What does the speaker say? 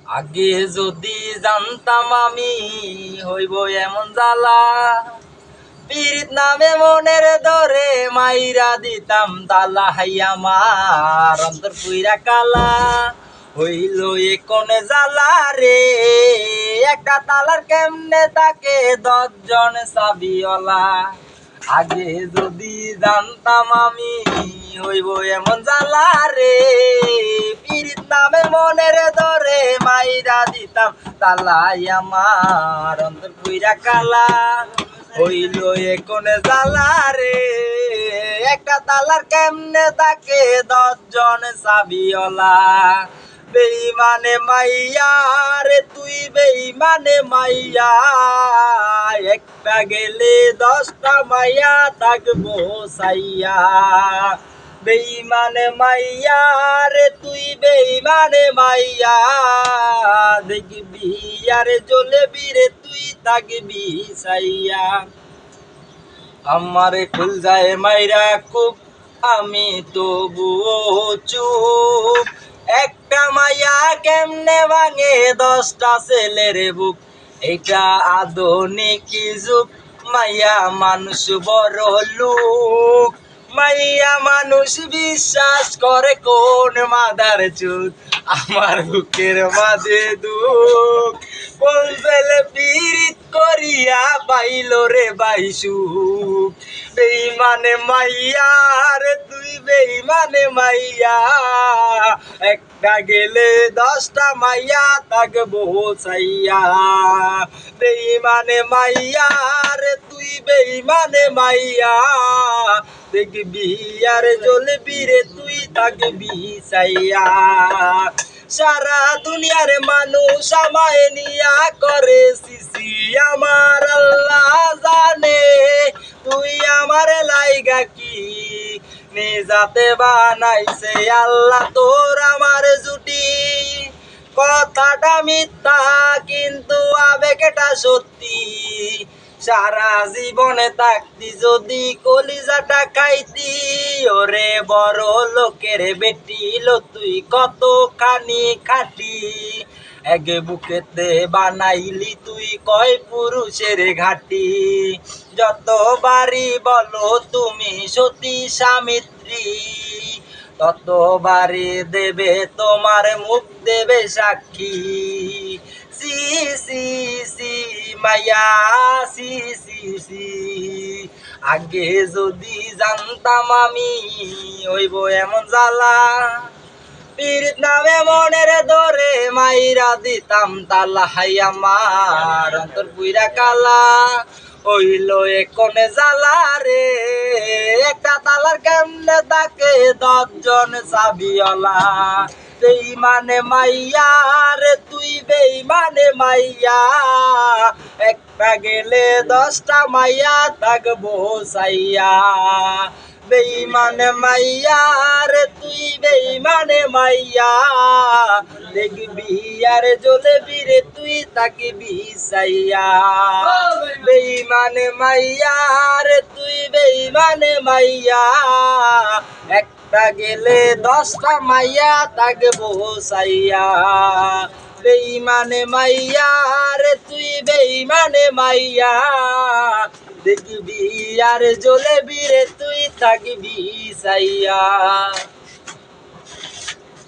আগে যদি জানতাম আমি হইব এমন জ্বালা, পীড়িত নামে মনের ধরে মাইরা দিতাম তালা। হাই আমার অন্তর পুইরা কালা, হইল এ কোনে জ্বালা রে। একটা তালার কেমনে তাকে 10 জন চাবিওয়ালা। আগে যদি জানতাম আমি হইব এমন জ্বালা রে, পীড়িত নামে মনের ধরে মাইরা দিতাম তালাই। আমার অন্তর পুইরা কালা, হইল এ কোনে জ্বালা রে। একটা তালার কেমনে তাকে 10 জন চাবিওয়ালা। বেইমানে মাইয়া রে তুই বেইমানে মাইয়া, একটা গেলে 10টা মাইয়া থাকবো সাইয়া। বেইমানে মাইয়া রে তুই বেইমানে মাইয়া, দেখবি আরে জ্বলবি রে তুই থাকবি সাইয়া। আমারে খুল যায় মাইরা খুব আমি তবুও চুপ, একটা মাইয়া কেমনে ভাঙে 10টা ছেলের বুক। এটা আধুনিক যুগ, মাইয়া মানুষ বড় লোক। মাইয়া মানুষ বিশ্বাস করে কোন মাদার চুত, আমার বুকের মাঝে দুঃখ। কোন ছেলে পীড়িত করিয়া পাইল রে বাইসু। বেইমানে মাইয়া রে তুই বেইমানে মাইয়া, একটা গেলে 10টা মাইয়া থাকবো চাইয়া। বেইমানে মাইয়া রে তুই বেইমানে মাইয়া, দেখবি আর জ্বলবি রে তুই থাকবি চাইয়া। সারা দুনিয়ার মানুষ আমায় নিয়া করে সিসি, আমার আল্লাহ জানে তুই আমার লাইগা কি নিজাতে বানাইছে আল্লাহ তোর আমার জুটি। কথাটা মিথ্যা কিন্তু আবেগটা সত্যি, সারা জীবনে থাকতি যদি কলিজাটা খাইতি। ওরে বড় লোকের বেটি লো তুই কতখানি খাটি, এক বুকেতে বানাইলি তুই কয় পুরুষের ঘাটি। যতবারই বলো তুমি সতী সামিত্রী, ততবারই দেবে তোমার মুখ দেবে সাক্ষী। সি সি সি মাইয়া সি সি সি, আগে যদি জানতাম আমি হইব এমন জ্বালা, পীড়িত নামে মনের ধরে মাইরা দিতাম তালা। হাই আমার অন্তর পুইরা কালা, হইল এ কোনে জ্বালা রে। একটা তালার কেমনে তাকে 10 জন চাবিওয়ালা। বেইমানে মাইয়া রে তুই বেইমানে মাইয়া, একটা গেলে 10টা মাইয়া থাকবো চাইয়া। বেইমানে মাইয়া রে তুই বেইমানে মাইয়া, দেখবি আর জ্বলবি রে তুই থাকবি চাইয়া। বেইমানে মাইয়া রে তুই বেইমানে মাইয়া, একটা গেলে 10টা মাইয়া থাকবো চাইয়া। বেইমানে মাইয়া রে তুই বেইমানে মাইয়া, দেখবি আর জ্বলবি রে তুই থাকবি চাইয়া।